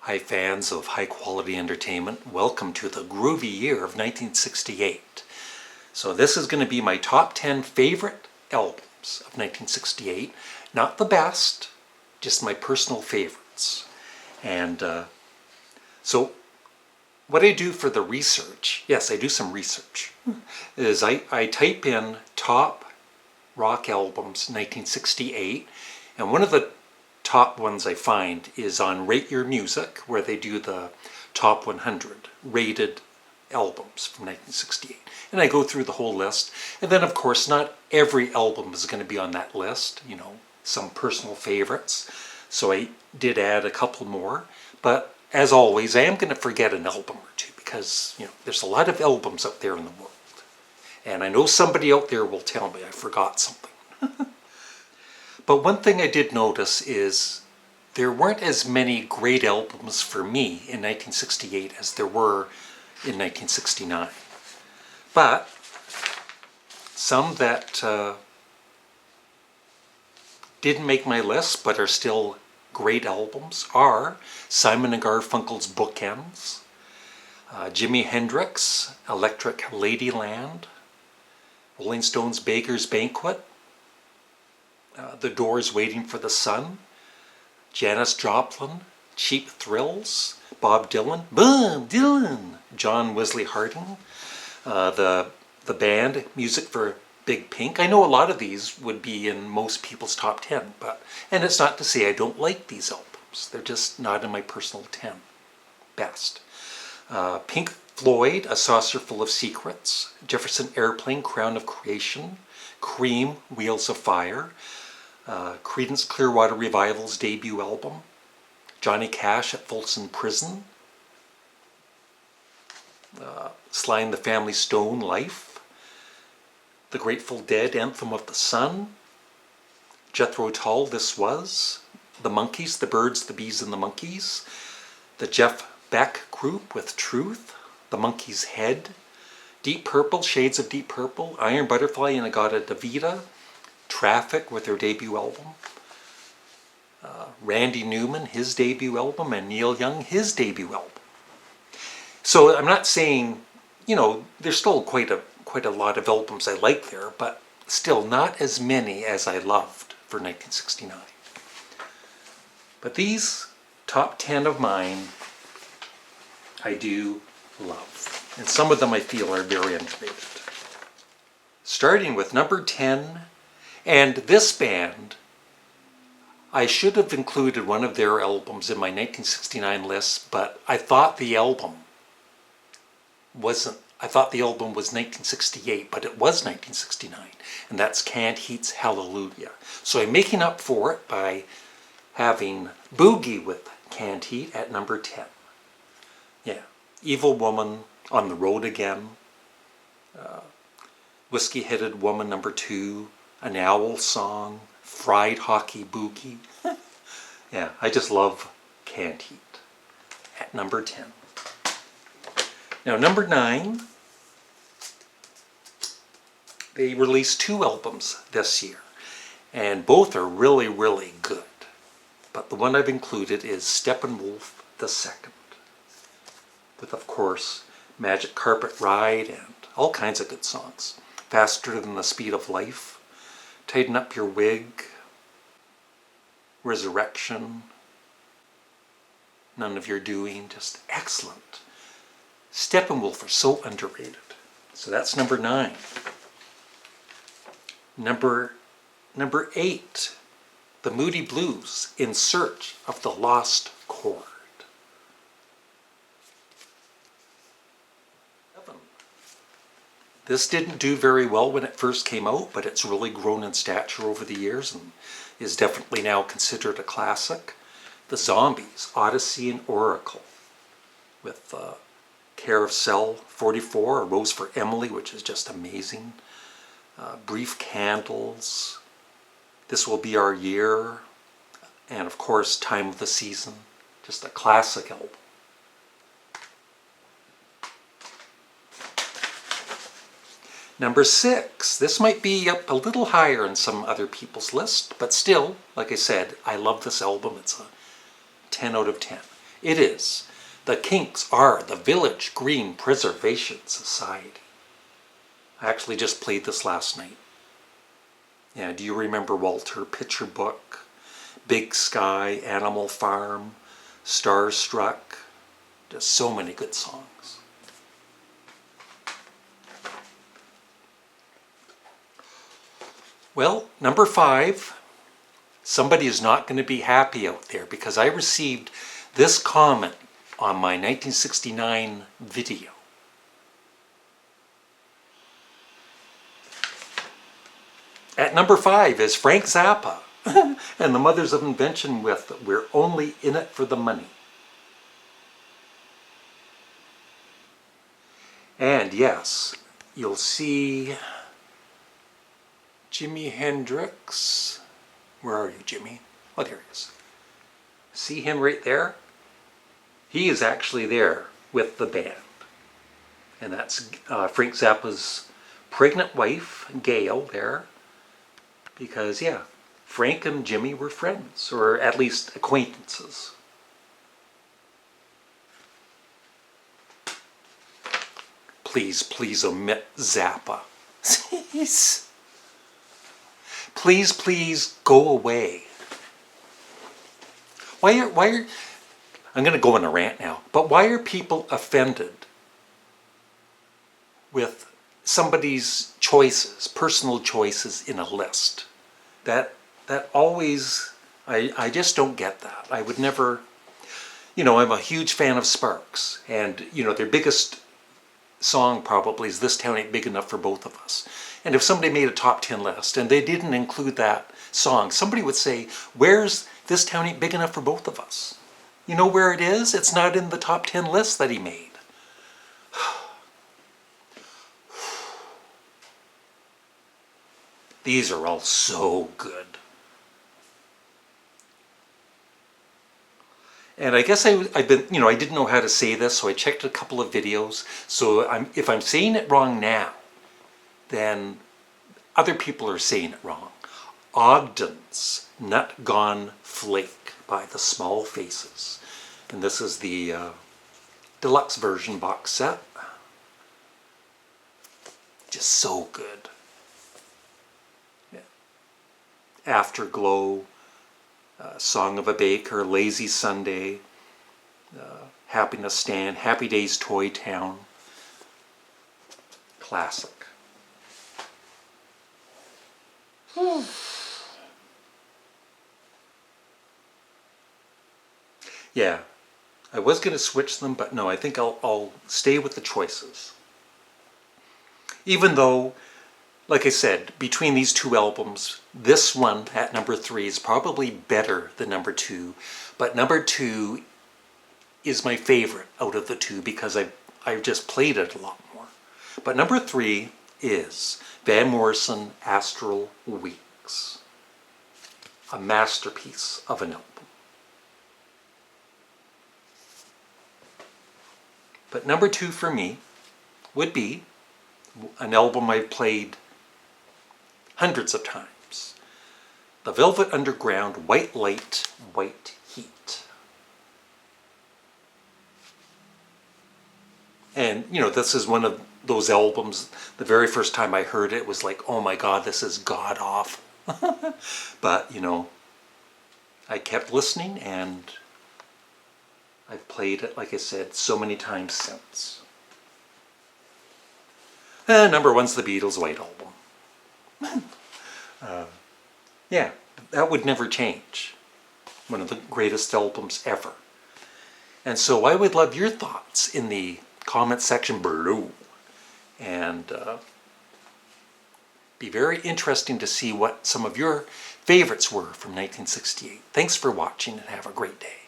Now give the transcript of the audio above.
Hi fans of high quality entertainment, welcome to the groovy year of 1968. So this is going to be my top 10 favorite albums of 1968. Not the best, just my personal favorites. And so what I do for the research, yes I do some research, is I type in top rock albums 1968, and one of the top ones I find is on Rate Your Music, where they do the top 100 rated albums from 1968. And I go through the whole list. And then of course not every album is going to be on that list, you know, some personal favorites. So I did add a couple more. But as always, I am going to forget an album or two because, you know, there's a lot of albums out there in the world. And I know somebody out there will tell me I forgot something. But one thing I did notice is there weren't as many great albums for me in 1968 as there were in 1969. But some that didn't make my list but are still great albums are Simon & Garfunkel's Bookends, Jimi Hendrix, Electric Ladyland, Rolling Stones' Baker's Banquet, The Doors' Waiting for the Sun, Janis Joplin, Cheap Thrills, Bob Dylan, John Wesley Harding, the band Music for Big Pink. I know a lot of these would be in most people's top 10, and it's not to say I don't like these albums. They're just not in my personal 10 best. Pink Floyd, A Saucer Full of Secrets, Jefferson Airplane, Crown of Creation, Cream, Wheels of Fire, Creedence Clearwater Revival's debut album, Johnny Cash at Folsom Prison, Sly and the Family Stone, Life, The Grateful Dead, Anthem of the Sun, Jethro Tull, This Was, The Monkees, The Birds, the Bees and the Monkees, the Jeff Beck Group with Truth, The Monkees' Head, Deep Purple, Shades of Deep Purple, Iron Butterfly and Agata Davida, Traffic with their debut album, Randy Newman, his debut album, and Neil Young, his debut album. So I'm not saying, you know, there's still quite a lot of albums I like there, but still not as many as I loved for 1969. But these top 10 of mine I do love, and some of them I feel are very underrated. Starting with number 10, and this band, I should have included one of their albums in my 1969 list, but I thought the album was 1968, but it was 1969, and that's Canned Heat's Hallelujah. So I'm making up for it by having Boogie with Canned Heat at number 10. Yeah, Evil Woman, On the Road Again, Whiskey-Headed Woman number 2, An Owl Song, Fried Hockey Boogie. Yeah, I just love Canned Heat at number 10. Now number 9, they released 2 albums this year, and both are really, really good. But the one I've included is Steppenwolf II, with of course Magic Carpet Ride and all kinds of good songs. Faster Than the Speed of Life, Tighten Up Your Wig, Resurrection, None of Your Doing, just excellent. Steppenwolf are so underrated. So that's number 9. Number 8, The Moody Blues, In Search of the Lost Chord. 7. This didn't do very well when it first came out, but it's really grown in stature over the years and is definitely now considered a classic. The Zombies, Odyssey and Oracle, with Care of Cell 44, A Rose for Emily, which is just amazing. Brief Candles, This Will Be Our Year, and of course Time of the Season, just a classic album. Number 6, this might be up a little higher in some other people's list, but still, like I said, I love this album. It's a 10 out of 10. It is. The Kinks are the Village Green Preservation Society. I actually just played this last night. Yeah, do you remember Walter Picture Book, Big Sky, Animal Farm, Starstruck? Just so many good songs. Well, number 5, somebody is not going to be happy out there because I received this comment on my 1969 video. At number 5 is Frank Zappa and the Mothers of Invention with We're Only in It for the Money. And yes, you'll see Jimi Hendrix. Where are you, Jimmy? Oh, there he is. See him right there? He is actually there with the band. And that's Frank Zappa's pregnant wife, Gail, there. Because, yeah, Frank and Jimmy were friends, or at least acquaintances. Please, please omit Zappa. Please, please go away. Why are, I'm going to go on a rant now, but why are people offended with somebody's choices, personal choices in a list? That always, I just don't get that. I would never, I'm a huge fan of Sparks, and, their biggest song probably is This Town Ain't Big Enough for Both of Us. And if somebody made a top 10 list and they didn't include that song, somebody would say, where's This Town Ain't Big Enough for Both of Us? You know where it is? It's not in the top 10 list that he made. These are all so good. And I guess I've been, I didn't know how to say this, so I checked a couple of videos. So if I'm saying it wrong now, then other people are saying it wrong. OGDEN'S Nut Gone Flake by the Small Faces. And this is the deluxe version box set. Just so good. Yeah. Afterglow, Song of a Baker, Lazy Sunday, Happiness Stand, Happy Days Toy Town. Classic. Yeah, I was going to switch them, but no, I think I'll stay with the choices. Even though, like I said, between these two albums, this one at number 3 is probably better than number 2, but number 2 is my favorite out of the two because I've just played it a lot more. But number 3 is Van Morrison Astral Weeks, a masterpiece of an album. But number 2 for me would be an album I've played hundreds of times. The Velvet Underground, White Light, White Heat. And, this is one of those albums, the very first time I heard it was like, oh my God, this is god-awful. But, I kept listening and I've played it, like I said, so many times since. And number 1's the Beatles' White Album. Yeah, that would never change. One of the greatest albums ever. And so I would love your thoughts in the comment section below. And be very interesting to see what some of your favorites were from 1968. Thanks for watching and have a great day.